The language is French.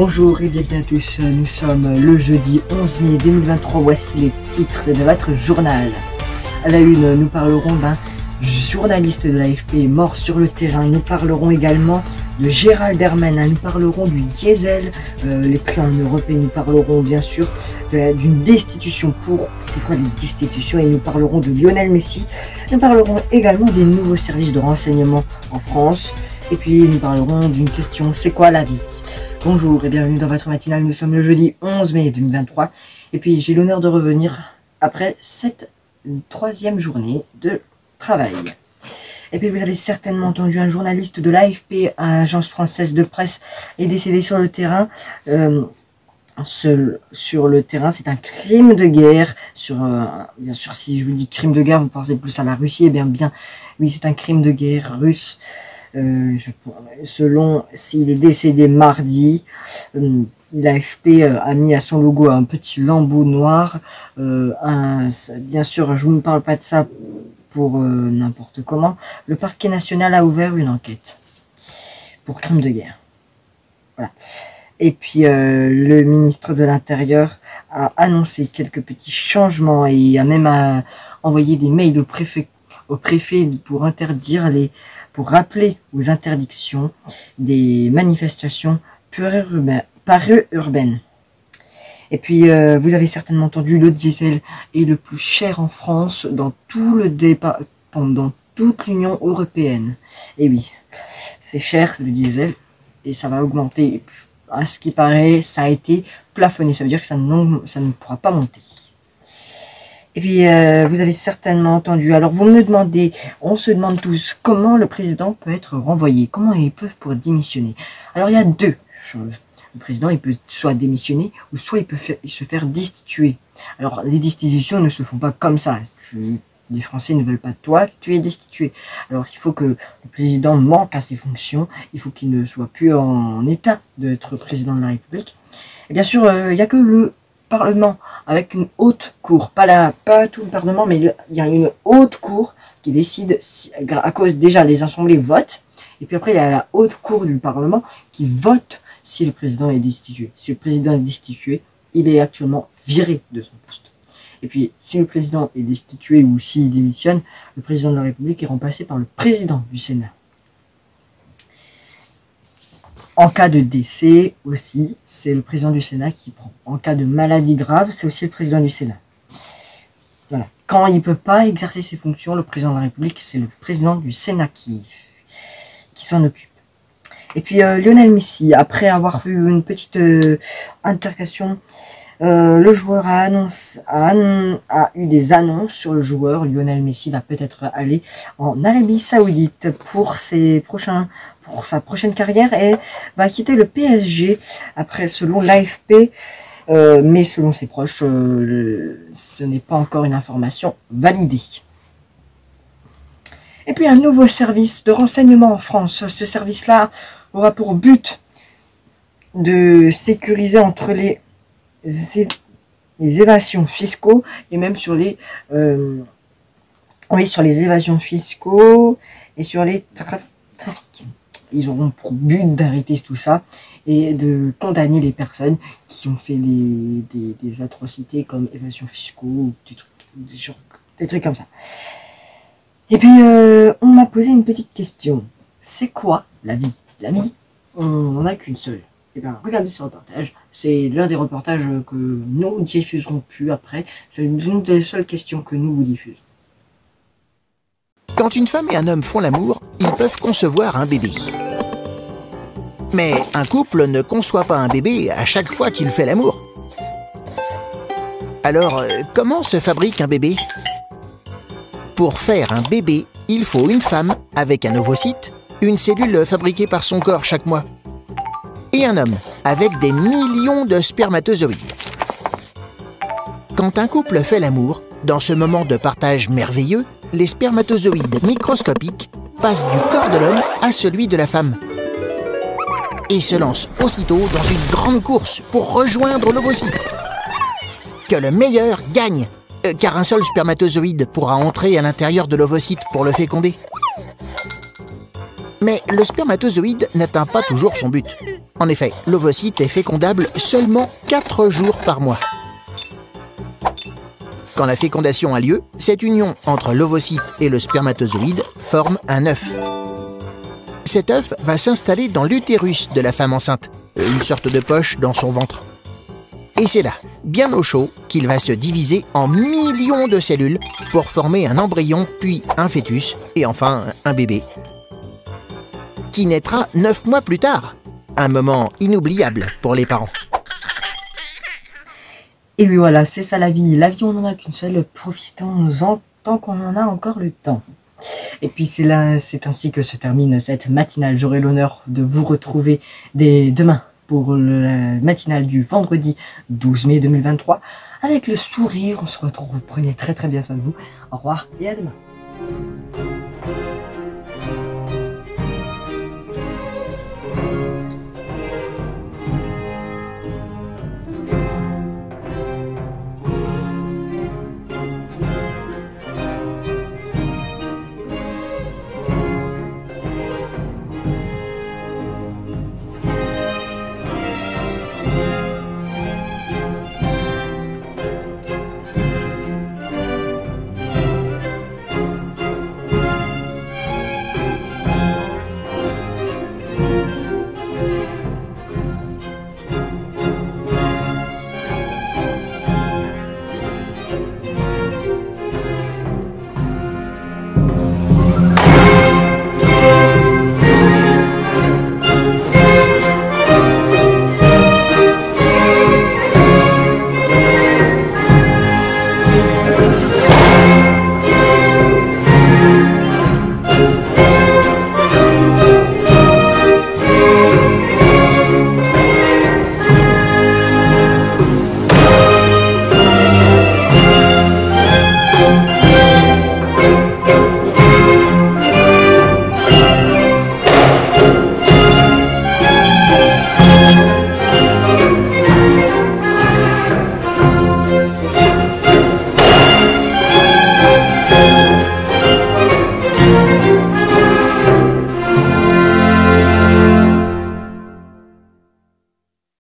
Bonjour et bienvenue à tous, nous sommes le jeudi 11 mai 2023, voici les titres de votre journal. À la une, nous parlerons d'un journaliste de l'AFP mort sur le terrain, nous parlerons également de Gérald Darmanin, nous parlerons du diesel, les prix en Europe, et nous parlerons bien sûr d'une destitution c'est quoi les destitutions, et nous parlerons de Lionel Messi, nous parlerons également des nouveaux services de renseignement en France, et puis nous parlerons d'une question, c'est quoi la vie? Bonjour et bienvenue dans votre matinale, nous sommes le jeudi 11 mai 2023 et puis j'ai l'honneur de revenir après cette troisième journée de travail. Et puis vous avez certainement entendu un journaliste de l'AFP, agence française de presse, est décédé sur le terrain. Sur le terrain, c'est un crime de guerre. Bien sûr, si je vous dis crime de guerre, vous pensez plus à la Russie. Eh bien, oui, c'est un crime de guerre russe. Selon s'il est décédé mardi, l'AFP a mis à son logo un petit lambeau noir. Bien sûr, je ne vous parle pas de ça pour n'importe comment. Le parquet national a ouvert une enquête pour crime de guerre. Voilà. Et puis le ministre de l'Intérieur a annoncé quelques petits changements et a même envoyé des mails au préfet pour rappeler aux interdictions des manifestations para-urbaines. Et puis, vous avez certainement entendu, le diesel est le plus cher en France dans pendant toute l'Union européenne. Et oui, c'est cher le diesel et ça va augmenter. À ce qui paraît, ça a été plafonné. Ça veut dire que ça ne pourra pas monter. Et puis, vous avez certainement entendu, alors vous me demandez, on se demande tous, comment le président peut être renvoyé, comment il peut pour démissionner. Alors il y a deux choses. Le président, il peut soit démissionner, ou soit il peut se faire destituer. Alors les destitutions ne se font pas comme ça. Les Français ne veulent pas de toi, tu es destitué. Alors il faut que le président manque à ses fonctions, il faut qu'il ne soit plus en état d'être président de la République. Et bien sûr, il n'y a que le Parlement avec une haute cour, pas tout le Parlement, mais il y a une haute cour qui décide, à cause déjà les assemblées votent, et puis après il y a la haute cour du Parlement qui vote si le président est destitué. Si le président est destitué, il est actuellement viré de son poste. Et puis si le président est destitué ou s'il démissionne, le président de la République est remplacé par le président du Sénat. En cas de décès aussi, c'est le président du Sénat qui prend. En cas de maladie grave, c'est aussi le président du Sénat. Voilà. Quand il ne peut pas exercer ses fonctions, le président de la République, c'est le président du Sénat qui s'en occupe. Et puis Lionel Messi, après avoir eu une petite altercation, le joueur a eu des annonces sur le joueur. Lionel Messi va peut-être aller en Arabie Saoudite pour sa prochaine carrière et va quitter le PSG après, selon l'AFP, mais selon ses proches, ce n'est pas encore une information validée. Et puis un nouveau service de renseignement en France. Ce service-là aura pour but de sécuriser entre les évasions fiscaux et même sur les évasions fiscaux et sur les trafics. Ils auront pour but d'arrêter tout ça et de condamner les personnes qui ont fait des atrocités comme évasion fiscaux ou des trucs comme ça. Et puis on m'a posé une petite question. C'est quoi la vie? La vie, on n'en a qu'une seule. Et bien, regardez ce reportage. C'est l'un des reportages que nous diffuserons plus après. C'est une des seules questions que nous vous diffusons. Quand une femme et un homme font l'amour, ils peuvent concevoir un bébé. Mais un couple ne conçoit pas un bébé à chaque fois qu'il fait l'amour. Alors, comment se fabrique un bébé? Pour faire un bébé, il faut une femme avec un ovocyte, une cellule fabriquée par son corps chaque mois, et un homme avec des millions de spermatozoïdes. Quand un couple fait l'amour, dans ce moment de partage merveilleux, les spermatozoïdes microscopiques passent du corps de l'homme à celui de la femme et se lancent aussitôt dans une grande course pour rejoindre l'ovocyte. Que le meilleur gagne, car un seul spermatozoïde pourra entrer à l'intérieur de l'ovocyte pour le féconder. Mais le spermatozoïde n'atteint pas toujours son but. En effet, l'ovocyte est fécondable seulement 4 jours par mois. Quand la fécondation a lieu, cette union entre l'ovocyte et le spermatozoïde forme un œuf. Cet œuf va s'installer dans l'utérus de la femme enceinte, une sorte de poche dans son ventre. Et c'est là, bien au chaud, qu'il va se diviser en millions de cellules pour former un embryon, puis un fœtus, et enfin un bébé, qui naîtra 9 mois plus tard. Un moment inoubliable pour les parents. Et oui, voilà, c'est ça la vie. La vie, on n'en a qu'une seule. Profitons-en tant qu'on en a encore le temps. Et puis c'est ainsi que se termine cette matinale. J'aurai l'honneur de vous retrouver demain pour la matinale du vendredi 12 mai 2023. Avec le sourire, on se retrouve. Prenez très très bien soin de vous. Au revoir et à demain.